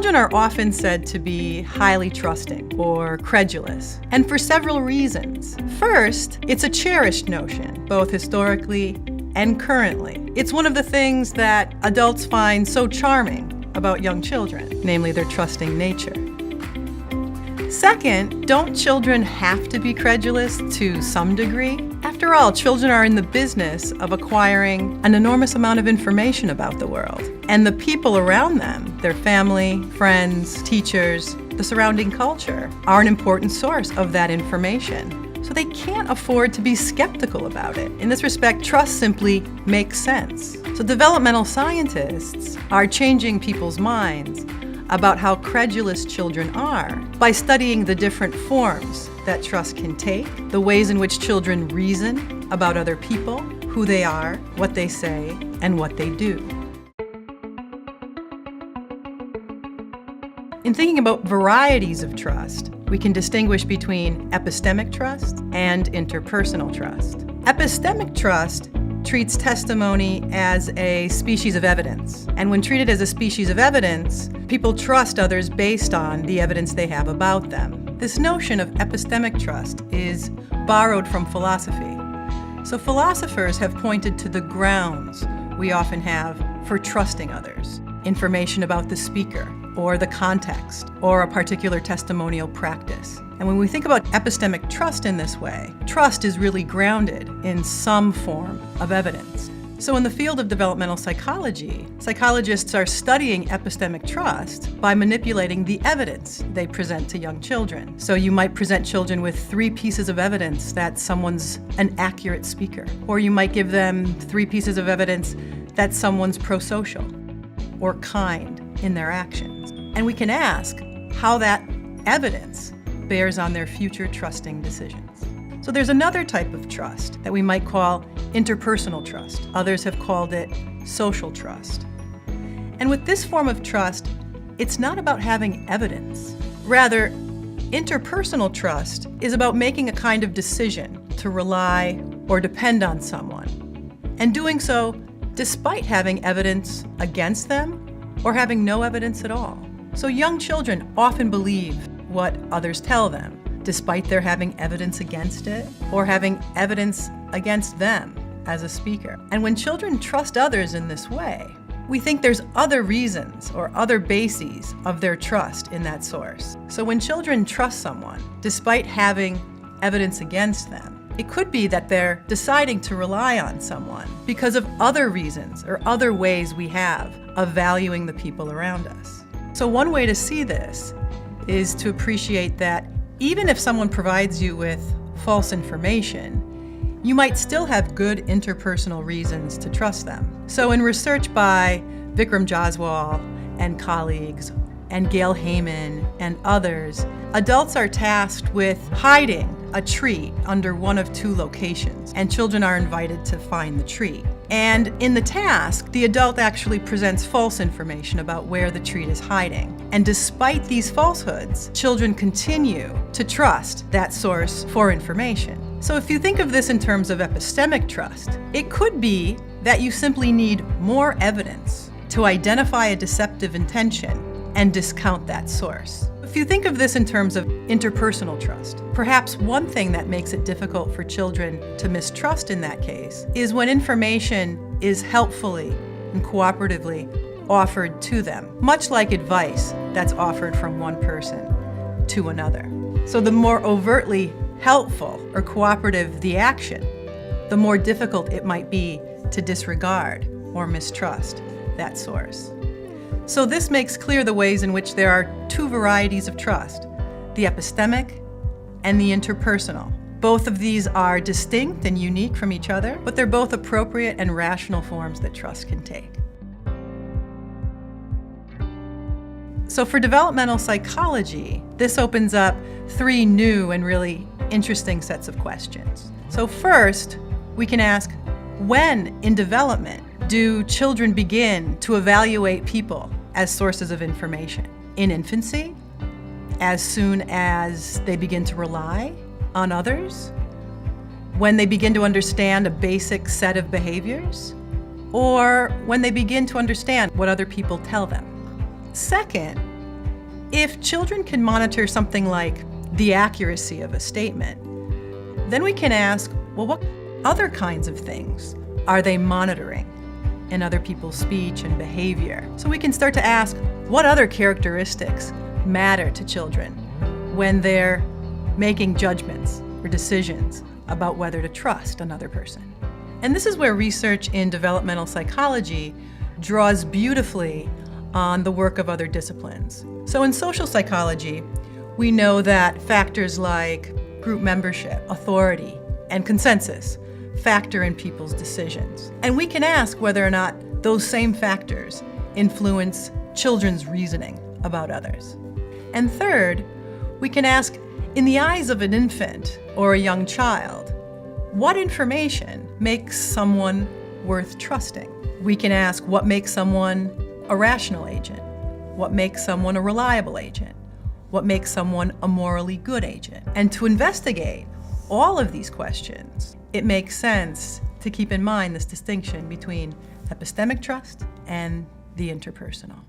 Children are often said to be highly trusting or credulous, and for several reasons. First, it's a cherished notion, both historically and currently. It's one of the things that adults find so charming about young children, namely their trusting nature. Second, don't children have to be credulous to some degree? After all, children are in the business of acquiring an enormous amount of information about the world. And the people around them, their family, friends, teachers, the surrounding culture, are an important source of that information. So they can't afford to be skeptical about it. In this respect, trust simply makes sense. So developmental scientists are changing people's minds about how credulous children are by studying the different forms that trust can take, the ways in which children reason about other people, who they are, what they say, and what they do. In thinking about varieties of trust, we can distinguish between epistemic trust and interpersonal trust. Epistemic trust treats testimony as a species of evidence. And when treated as a species of evidence, people trust others based on the evidence they have about them. This notion of epistemic trust is borrowed from philosophy. So philosophers have pointed to the grounds we often have for trusting others. Information about the speaker, or the context, or a particular testimonial practice. And when we think about epistemic trust in this way, trust is really grounded in some form of evidence. So in the field of developmental psychology, psychologists are studying epistemic trust by manipulating the evidence they present to young children. So you might present children with 3 pieces of evidence that someone's an accurate speaker, or you might give them 3 pieces of evidence that someone's prosocial or kind in their actions. And we can ask how that evidence bears on their future trusting decisions. So there's another type of trust that we might call interpersonal trust. Others have called it social trust. And with this form of trust, it's not about having evidence. Rather, interpersonal trust is about making a kind of decision to rely or depend on someone, and doing so despite having evidence against them or having no evidence at all. So young children often believe what others tell them, despite their having evidence against it or having evidence against them as a speaker. And when children trust others in this way, we think there's other reasons or other bases of their trust in that source. So when children trust someone, despite having evidence against them, it could be that they're deciding to rely on someone because of other reasons or other ways we have of valuing the people around us. So one way to see this is to appreciate that even if someone provides you with false information, you might still have good interpersonal reasons to trust them. So in research by Vikram Jaswal and colleagues, and Gail Heyman and others, adults are tasked with hiding a treat under one of 2 locations, and children are invited to find the treat. And in the task, the adult actually presents false information about where the treat is hiding. And despite these falsehoods, children continue to trust that source for information. So if you think of this in terms of epistemic trust, it could be that you simply need more evidence to identify a deceptive intention and discount that source. If you think of this in terms of interpersonal trust, perhaps one thing that makes it difficult for children to mistrust in that case is when information is helpfully and cooperatively offered to them, much like advice that's offered from one person to another. So the more overtly helpful or cooperative the action, the more difficult it might be to disregard or mistrust that source. So this makes clear the ways in which there are 2 varieties of trust, the epistemic and the interpersonal. Both of these are distinct and unique from each other, but they're both appropriate and rational forms that trust can take. So for developmental psychology, this opens up 3 new and really interesting sets of questions. So first, we can ask, when in development do children begin to evaluate people as sources of information? In infancy? As soon as they begin to rely on others? When they begin to understand a basic set of behaviors? Or when they begin to understand what other people tell them? Second, If children can monitor something like the accuracy of a statement, then we can ask, well, what other kinds of things are they monitoring in other people's speech and behavior? So we can start to ask, what other characteristics matter to children when they're making judgments or decisions about whether to trust another person? And this is where research in developmental psychology draws beautifully on the work of other disciplines. So in social psychology, we know that factors like group membership, authority, and consensus factor in people's decisions. And we can ask whether or not those same factors influence children's reasoning about others. And third, we can ask, in the eyes of an infant or a young child, what information makes someone worth trusting? We can ask, what makes someone a rational agent? What makes someone a reliable agent? What makes someone a morally good agent? And to investigate all of these questions, it makes sense to keep in mind this distinction between epistemic trust and the interpersonal.